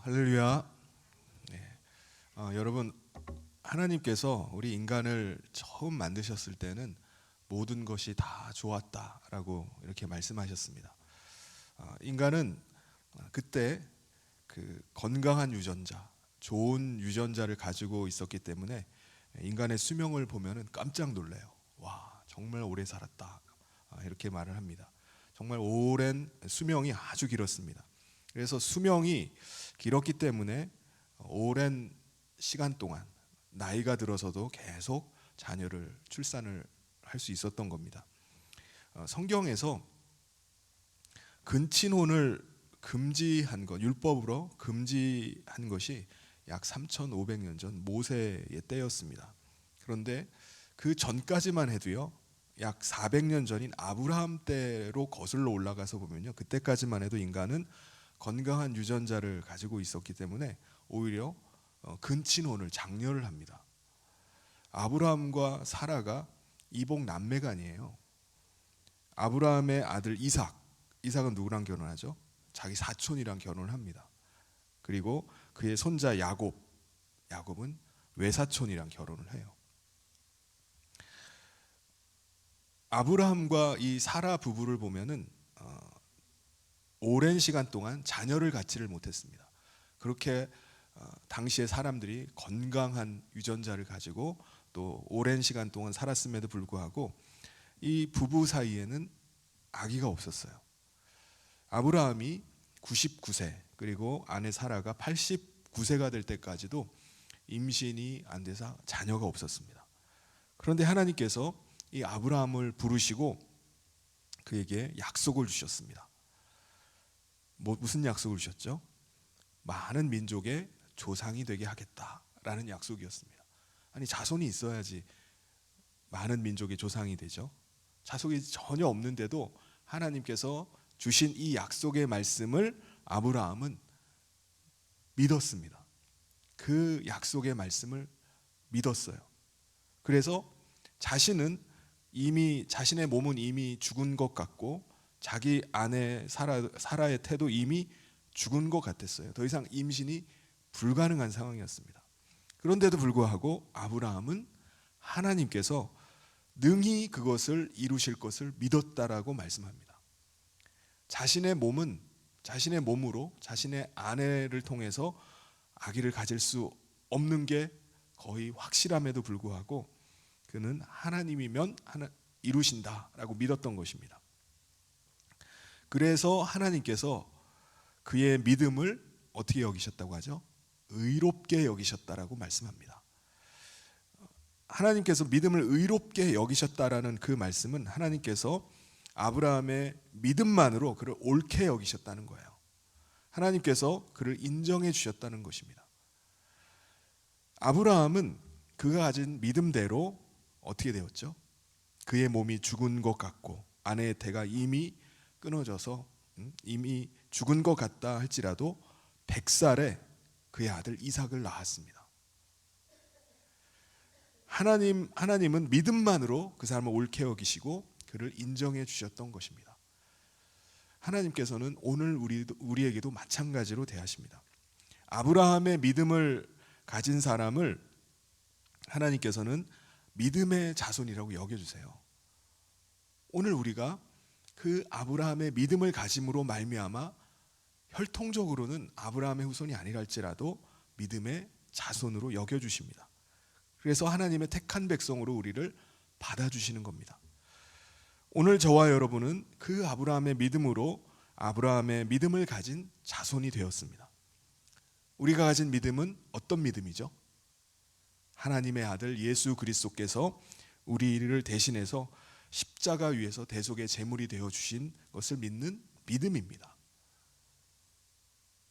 할렐루야. 네. 여러분, 하나님께서 우리 인간을 처음 만드셨을 때는 모든 것이 다 좋았다라고 이렇게 말씀하셨습니다. 인간은 그때 그 건강한 유전자, 좋은 유전자를 가지고 있었기 때문에 인간의 수명을 보면은 깜짝 놀래요. 와, 정말 오래 살았다. 이렇게 말을 합니다. 정말 오랜 수명이 아주 길었습니다. 그래서 수명이 길었기 때문에 오랜 시간 동안 나이가 들어서도 계속 자녀를 출산을 할 수 있었던 겁니다. 성경에서 근친혼을 금지한 것, 율법으로 금지한 것이 약 3,500년 전 모세의 때였습니다. 그런데 그 전까지만 해도요, 약 400년 전인 아브라함 때로 거슬러 올라가서 보면요, 그때까지만 해도 인간은 건강한 유전자를 가지고 있었기 때문에 오히려 근친혼을 장려를 합니다. 아브라함과 사라가 이복 남매간이에요. 아브라함의 아들 이삭은 누구랑 결혼하죠? 자기 사촌이랑 결혼을 합니다. 그리고 그의 손자 야곱은 외사촌이랑 결혼을 해요. 아브라함과 이 사라 부부를 보면은 오랜 시간 동안 자녀를 갖지를 못했습니다. 그렇게 당시의 사람들이 건강한 유전자를 가지고 또 오랜 시간 동안 살았음에도 불구하고 이 부부 사이에는 아기가 없었어요. 아브라함이 99세 그리고 아내 사라가 89세가 될 때까지도 임신이 안 돼서 자녀가 없었습니다. 그런데 하나님께서 이 아브라함을 부르시고 그에게 약속을 주셨습니다. 무슨 약속을 주셨죠? 많은 민족의 조상이 되게 하겠다라는 약속이었습니다. 아니, 자손이 있어야지 많은 민족의 조상이 되죠. 자손이 전혀 없는데도 하나님께서 주신 이 약속의 말씀을 아브라함은 믿었습니다. 그 약속의 말씀을 믿었어요. 그래서 자신의 몸은 이미 죽은 것 같고 자기 아내 사라의 태도 이미 죽은 것 같았어요. 더 이상 임신이 불가능한 상황이었습니다. 그런데도 불구하고 아브라함은 하나님께서 능히 그것을 이루실 것을 믿었다라고 말씀합니다. 자신의 몸으로 자신의 아내를 통해서 아기를 가질 수 없는 게 거의 확실함에도 불구하고 그는 하나님이면 이루신다라고 믿었던 것입니다. 그래서 하나님께서 그의 믿음을 어떻게 여기셨다고 하죠? 의롭게 여기셨다라고 말씀합니다. 하나님께서 믿음을 의롭게 여기셨다라는 그 말씀은 하나님께서 아브라함의 믿음만으로 그를 옳게 여기셨다는 거예요. 하나님께서 그를 인정해 주셨다는 것입니다. 아브라함은 그가 가진 믿음대로 어떻게 되었죠? 그의 몸이 죽은 것 같고 아내의 태가 이미 끊어져서 이미 죽은 것 같다 할지라도 100살에 그의 아들 이삭을 낳았습니다. 하나님은 믿음만으로 그 사람을 옳게 여기시고 그를 인정해 주셨던 것입니다. 하나님께서는 오늘 우리에게도 마찬가지로 대하십니다. 아브라함의 믿음을 가진 사람을 하나님께서는 믿음의 자손이라고 여겨주세요. 오늘 우리가 그 아브라함의 믿음을 가짐으로 말미암아 혈통적으로는 아브라함의 후손이 아니랄지라도 믿음의 자손으로 여겨주십니다. 그래서 하나님의 택한 백성으로 우리를 받아주시는 겁니다. 오늘 저와 여러분은 그 아브라함의 믿음으로 아브라함의 믿음을 가진 자손이 되었습니다. 우리가 가진 믿음은 어떤 믿음이죠? 하나님의 아들 예수 그리스도께서 우리를 대신해서 십자가 위에서 대속의 제물이 되어 주신 것을 믿는 믿음입니다.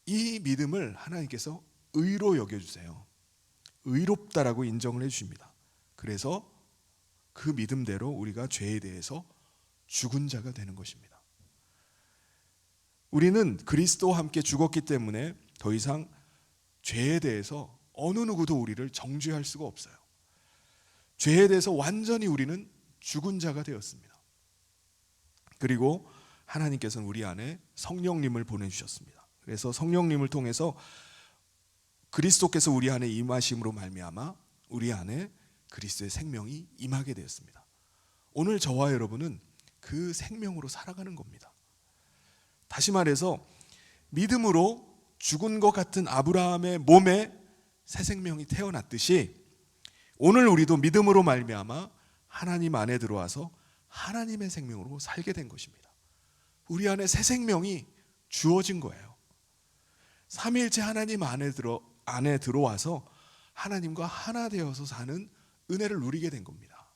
이 믿음을 하나님께서 의로 여겨주세요. 의롭다라고 인정을 해주십니다. 그래서 그 믿음대로 우리가 죄에 대해서 죽은 자가 되는 것입니다. 우리는 그리스도와 함께 죽었기 때문에 더 이상 죄에 대해서 어느 누구도 우리를 정죄할 수가 없어요. 죄에 대해서 완전히 우리는 죽은 자가 되었습니다. 그리고 하나님께서는 우리 안에 성령님을 보내주셨습니다. 그래서 성령님을 통해서 그리스도께서 우리 안에 임하심으로 말미암아 우리 안에 그리스도의 생명이 임하게 되었습니다. 오늘 저와 여러분은 그 생명으로 살아가는 겁니다. 다시 말해서 믿음으로 죽은 것 같은 아브라함의 몸에 새 생명이 태어났듯이 오늘 우리도 믿음으로 말미암아 하나님 안에 들어와서 하나님의 생명으로 살게 된 것입니다. 우리 안에 새 생명이 주어진 거예요. 삼위일체 하나님 안에 들어와서 하나님과 하나 되어서 사는 은혜를 누리게 된 겁니다.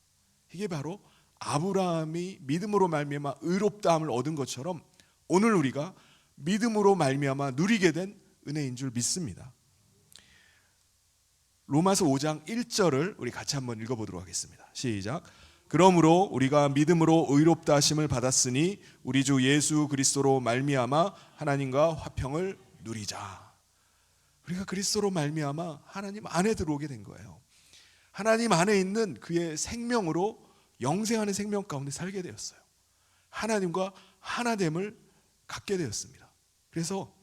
이게 바로 아브라함이 믿음으로 말미암아 의롭다함을 얻은 것처럼 오늘 우리가 믿음으로 말미암아 누리게 된 은혜인 줄 믿습니다. 로마서 5장 1절을 우리 같이 한번 읽어보도록 하겠습니다. 시작. 그러므로 우리가 믿음으로 의롭다 하심을 받았으니 우리 주 예수 그리스도로 말미암아 하나님과 화평을 누리자. 우리가 그리스도로 말미암아 하나님 안에 들어오게 된 거예요. 하나님 안에 있는 그의 생명으로 영생하는 생명 가운데 살게 되었어요. 하나님과 하나됨을 갖게 되었습니다. 그래서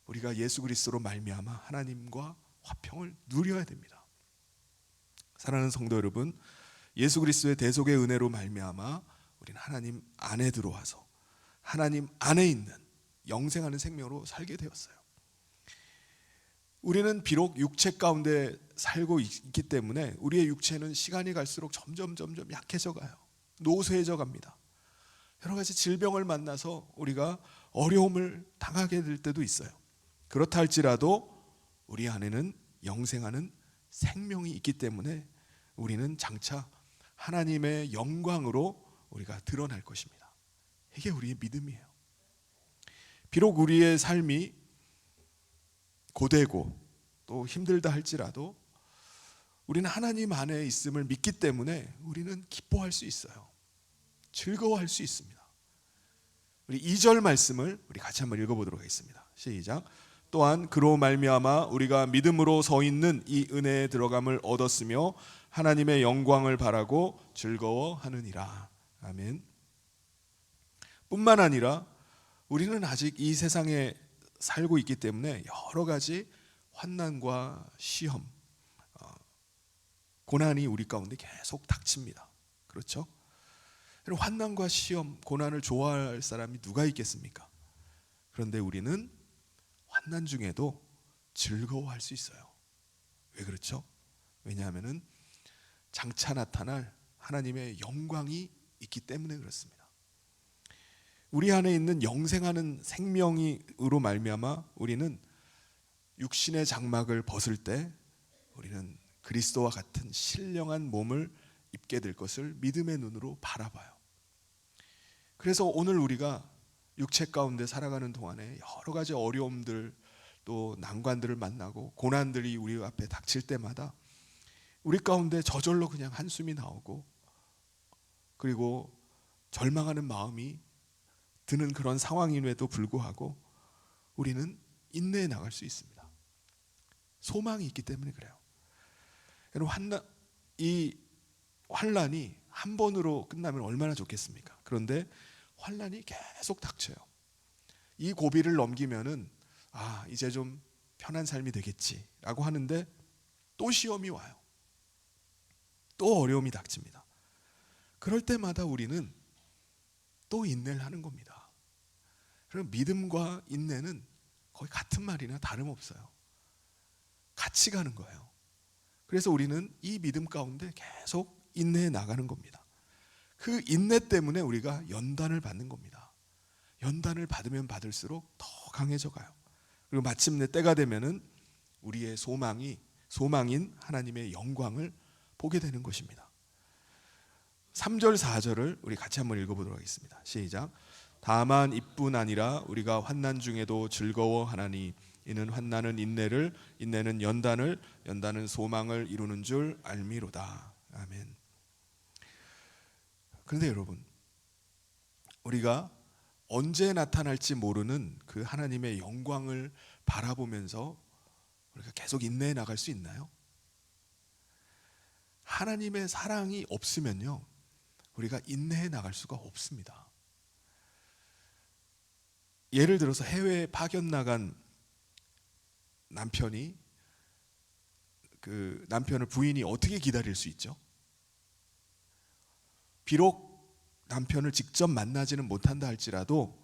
우리가 예수 그리스도로 말미암아 하나님과 화평을 누려야 됩니다. 사랑하는 성도 여러분, 예수 그리스도의 대속의 은혜로 말미암아 우리는 하나님 안에 들어와서 하나님 안에 있는 영생하는 생명으로 살게 되었어요. 우리는 비록 육체 가운데 살고 있기 때문에 우리의 육체는 시간이 갈수록 점점 약해져 가요. 노쇠해져 갑니다. 여러 가지 질병을 만나서 우리가 어려움을 당하게 될 때도 있어요. 그렇다 할지라도 우리 안에는 영생하는 생명이 있기 때문에 우리는 장차 하나님의 영광으로 우리가 드러날 것입니다. 이게 우리의 믿음이에요. 비록 우리의 삶이 고되고 또 힘들다 할지라도 우리는 하나님 안에 있음을 믿기 때문에 우리는 기뻐할 수 있어요. 즐거워할 수 있습니다. 우리 2절 말씀을 우리 같이 한번 읽어보도록 하겠습니다. 시작. 또한 그로 말미암아 우리가 믿음으로 서 있는 이 은혜에 들어감을 얻었으며 하나님의 영광을 바라고 즐거워하느니라. 아멘. 뿐만 아니라 우리는 아직 이 세상에 살고 있기 때문에 여러 가지 환난과 시험, 고난이 우리 가운데 계속 닥칩니다. 그렇죠? 환난과 시험, 고난을 좋아할 사람이 누가 있겠습니까? 그런데 우리는 환난 중에도 즐거워할 수 있어요. 왜 그렇죠? 왜냐하면 장차 나타날 하나님의 영광이 있기 때문에 그렇습니다. 우리 안에 있는 영생하는 생명으로 말미암아 우리는 육신의 장막을 벗을 때 우리는 그리스도와 같은 신령한 몸을 입게 될 것을 믿음의 눈으로 바라봐요. 그래서 오늘 우리가 육체 가운데 살아가는 동안에 여러 가지 어려움들 또 난관들을 만나고 고난들이 우리 앞에 닥칠 때마다 우리 가운데 저절로 그냥 한숨이 나오고 그리고 절망하는 마음이 드는 그런 상황임에도 불구하고 우리는 인내해 나갈 수 있습니다. 소망이 있기 때문에 그래요. 여러분, 이 환난이 한 번으로 끝나면 얼마나 좋겠습니까? 그런데 환난이 계속 닥쳐요. 이 고비를 넘기면은 이제 좀 편한 삶이 되겠지라고 하는데 또 시험이 와요. 또 어려움이 닥칩니다. 그럴 때마다 우리는 또 인내를 하는 겁니다. 그럼 믿음과 인내는 거의 같은 말이나 다름없어요. 같이 가는 거예요. 그래서 우리는 이 믿음 가운데 계속 인내해 나가는 겁니다. 그 인내 때문에 우리가 연단을 받는 겁니다. 연단을 받으면 받을수록 더 강해져 가요. 그리고 마침내 때가 되면은 우리의 소망인 하나님의 영광을 보게 되는 것입니다. 3절 4절을 우리 같이 한번 읽어보도록 하겠습니다. 시작. 다만 이뿐 아니라 우리가 환난 중에도 즐거워하나니 이는 환난은 인내를, 인내는 연단을, 연단은 소망을 이루는 줄 알미로다. 아멘. 그런데 여러분, 우리가 언제 나타날지 모르는 그 하나님의 영광을 바라보면서 우리가 계속 인내해 나갈 수 있나요? 하나님의 사랑이 없으면요, 우리가 인내해 나갈 수가 없습니다. 예를 들어서 해외에 파견 나간 남편이 그 남편을 부인이 어떻게 기다릴 수 있죠? 비록 남편을 직접 만나지는 못한다 할지라도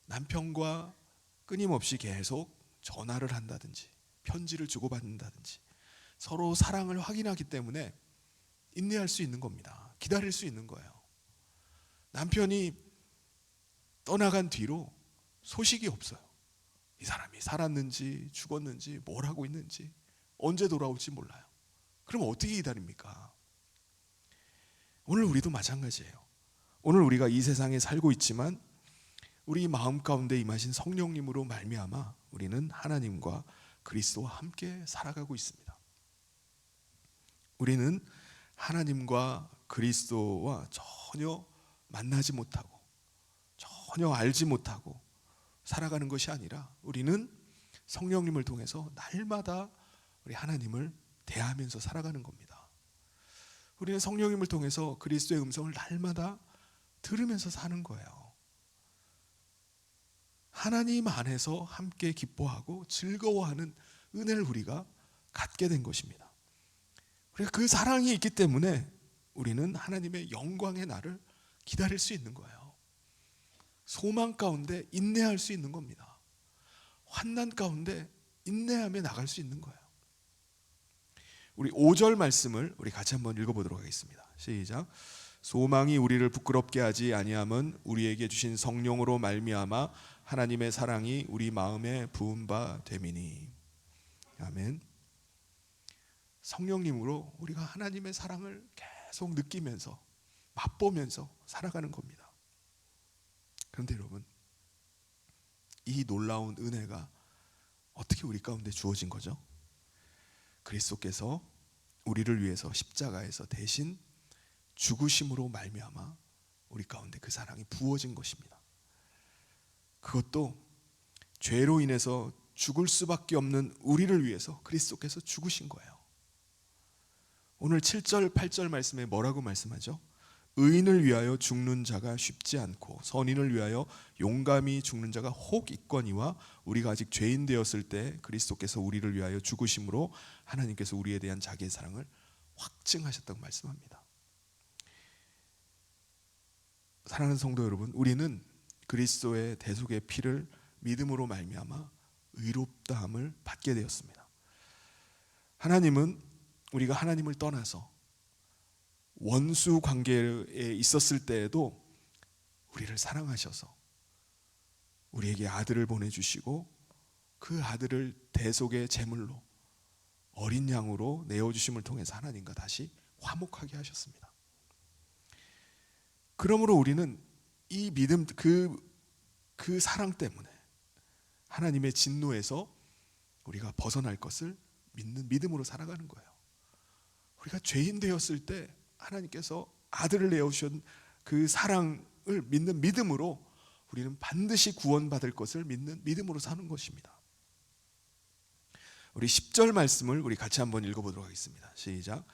남편과 끊임없이 계속 전화를 한다든지 편지를 주고받는다든지 서로 사랑을 확인하기 때문에 인내할 수 있는 겁니다. 기다릴 수 있는 거예요. 남편이 떠나간 뒤로 소식이 없어요. 이 사람이 살았는지 죽었는지 뭘 하고 있는지 언제 돌아올지 몰라요. 그럼 어떻게 기다립니까? 오늘 우리도 마찬가지예요. 오늘 우리가 이 세상에 살고 있지만 우리 마음 가운데 임하신 성령님으로 말미암아 우리는 하나님과 그리스도와 함께 살아가고 있습니다. 우리는 하나님과 그리스도와 전혀 만나지 못하고 전혀 알지 못하고 살아가는 것이 아니라 우리는 성령님을 통해서 날마다 우리 하나님을 대하면서 살아가는 겁니다. 우리는 성령님을 통해서 그리스도의 음성을 날마다 들으면서 사는 거예요. 하나님 안에서 함께 기뻐하고 즐거워하는 은혜를 우리가 갖게 된 것입니다. 우리가 그 사랑이 있기 때문에 우리는 하나님의 영광의 날을 기다릴 수 있는 거예요. 소망 가운데 인내할 수 있는 겁니다. 환난 가운데 인내하며 나갈 수 있는 거예요. 우리 5절 말씀을 우리 같이 한번 읽어보도록 하겠습니다. 시작. 소망이 우리를 부끄럽게 하지 아니함은 우리에게 주신 성령으로 말미암아 하나님의 사랑이 우리 마음에 부은 바 됨이니. 아멘. 성령님으로 우리가 하나님의 사랑을 계속 느끼면서 맛보면서 살아가는 겁니다. 그런데 여러분, 이 놀라운 은혜가 어떻게 우리 가운데 주어진 거죠? 그리스도께서 우리를 위해서 십자가에서 대신 죽으심으로 말미암아 우리 가운데 그 사랑이 부어진 것입니다. 그것도 죄로 인해서 죽을 수밖에 없는 우리를 위해서 그리스도께서 죽으신 거예요. 오늘 7절 8절 말씀에 뭐라고 말씀하죠? 의인을 위하여 죽는 자가 쉽지 않고 선인을 위하여 용감히 죽는 자가 혹 있거니와 우리가 아직 죄인 되었을 때 그리스도께서 우리를 위하여 죽으심으로 하나님께서 우리에 대한 자기의 사랑을 확증하셨다고 말씀합니다. 사랑하는 성도 여러분, 우리는 그리스도의 대속의 피를 믿음으로 말미암아 의롭다함을 받게 되었습니다. 하나님은 우리가 하나님을 떠나서 원수 관계에 있었을 때에도 우리를 사랑하셔서 우리에게 아들을 보내주시고 그 아들을 대속의 제물로 어린 양으로 내어주심을 통해서 하나님과 다시 화목하게 하셨습니다. 그러므로 우리는 이 믿음, 그 사랑 때문에 하나님의 진노에서 우리가 벗어날 것을 믿는 믿음으로 살아가는 거예요. 우리가 죄인 되었을 때 하나님께서 아들을 내어주신 그 사랑을 믿는 믿음으로 우리는 반드시 구원받을 것을 믿는 믿음으로 사는 것입니다. 우리 10절 말씀을 우리 같이 한번 읽어보도록 하겠습니다. 시작.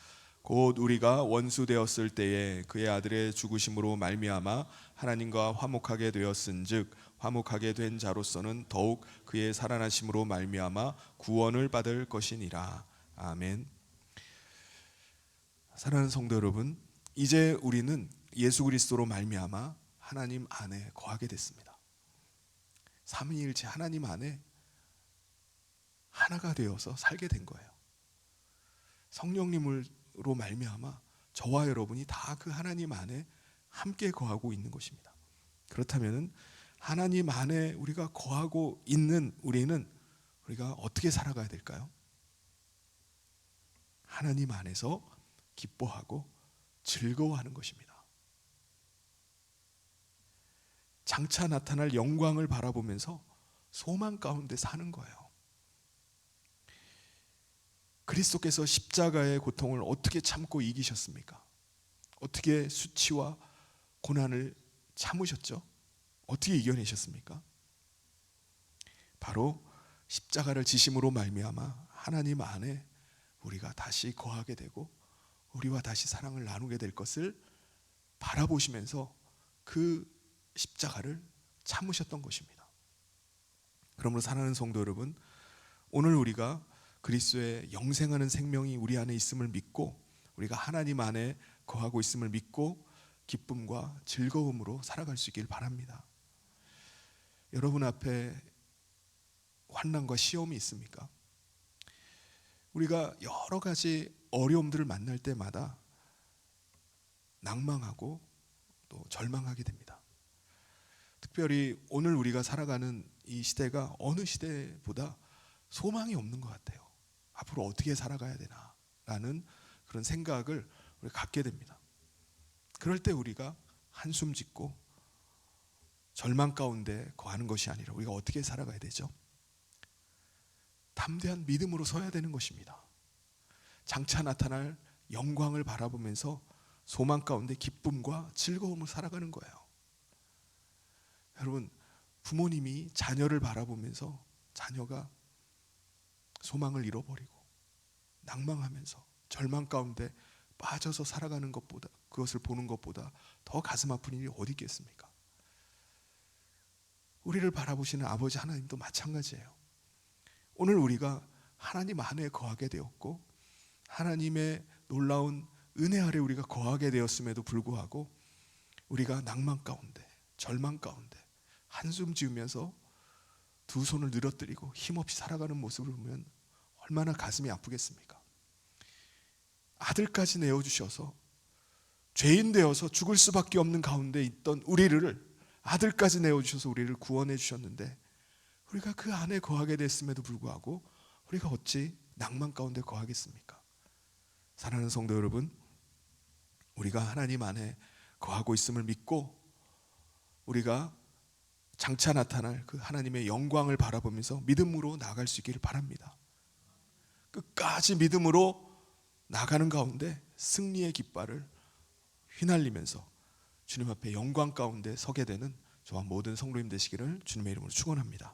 곧 우리가 원수 되었을 때에 그의 아들의 죽으심으로 말미암아 하나님과 화목하게 되었은즉 화목하게 된 자로서는 더욱 그의 살아나심으로 말미암아 구원을 받을 것이니라. 아멘. 사랑하는 성도 여러분, 이제 우리는 예수 그리스도로 말미암아 하나님 안에 거하게 됐습니다. 삼위일체 하나님 안에 하나가 되어서 살게 된 거예요. 성령님으로 말미암아 저와 여러분이 다 그 하나님 안에 함께 거하고 있는 것입니다. 그렇다면 하나님 안에 우리가 거하고 있는 우리가 어떻게 살아가야 될까요? 하나님 안에서 기뻐하고 즐거워하는 것입니다. 장차 나타날 영광을 바라보면서 소망 가운데 사는 거예요. 그리스도께서 십자가의 고통을 어떻게 참고 이기셨습니까? 어떻게 수치와 고난을 참으셨죠? 어떻게 이겨내셨습니까? 바로 십자가를 지심으로 말미암아 하나님 안에 우리가 다시 거하게 되고 우리와 다시 사랑을 나누게 될 것을 바라보시면서 그 십자가를 참으셨던 것입니다. 그러므로 사랑하는 성도 여러분, 오늘 우리가 그리스도의 영생하는 생명이 우리 안에 있음을 믿고 우리가 하나님 안에 거하고 있음을 믿고 기쁨과 즐거움으로 살아갈 수 있길 바랍니다. 여러분 앞에 환난과 시험이 있습니까? 우리가 여러 가지 어려움들을 만날 때마다 낭망하고 또 절망하게 됩니다. 특별히 오늘 우리가 살아가는 이 시대가 어느 시대보다 소망이 없는 것 같아요. 앞으로 어떻게 살아가야 되나 라는 그런 생각을 우리 갖게 됩니다. 그럴 때 우리가 한숨 짓고 절망 가운데 거하는 것이 아니라 우리가 어떻게 살아가야 되죠? 담대한 믿음으로 서야 되는 것입니다. 장차 나타날 영광을 바라보면서 소망 가운데 기쁨과 즐거움을 살아가는 거예요. 여러분, 부모님이 자녀를 바라보면서 자녀가 소망을 잃어버리고 낭망하면서 절망 가운데 빠져서 살아가는 것보다, 그것을 보는 것보다 더 가슴 아픈 일이 어디 있겠습니까? 우리를 바라보시는 아버지 하나님도 마찬가지예요. 오늘 우리가 하나님 안에 거하게 되었고 하나님의 놀라운 은혜 아래 우리가 거하게 되었음에도 불구하고 우리가 낭만 가운데, 절망 가운데 한숨 지으면서 두 손을 늘어뜨리고 힘없이 살아가는 모습을 보면 얼마나 가슴이 아프겠습니까? 아들까지 내어주셔서 죄인 되어서 죽을 수밖에 없는 가운데 있던 우리를 아들까지 내어주셔서 우리를 구원해 주셨는데 우리가 그 안에 거하게 됐음에도 불구하고 우리가 어찌 낭만 가운데 거하겠습니까? 사랑하는 성도 여러분, 우리가 하나님 안에 거하고 있음을 믿고 우리가 장차 나타날 그 하나님의 영광을 바라보면서 믿음으로 나아갈 수 있기를 바랍니다. 끝까지 믿음으로 나가는 가운데 승리의 깃발을 휘날리면서 주님 앞에 영광 가운데 서게 되는 저와 모든 성도님 되시기를 주님의 이름으로 축원합니다.